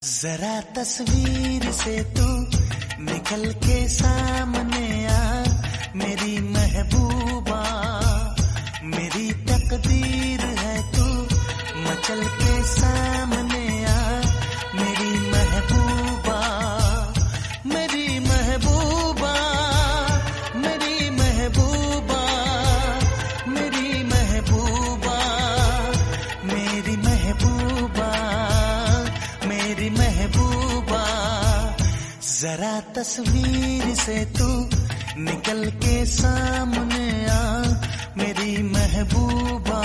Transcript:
जरा तस्वीर से तू निकल के सामने आ, मेरी महबूबा, मेरी तकदीर है तू मचल के सामने आ, मेरी महबूबा, मेरी महबूबा, मेरी महबूबा, मेरी महबूबा, मेरी महबूबा, मेरी महबूबा। जरा तस्वीर से तू निकल के सामने आ, मेरी महबूबा।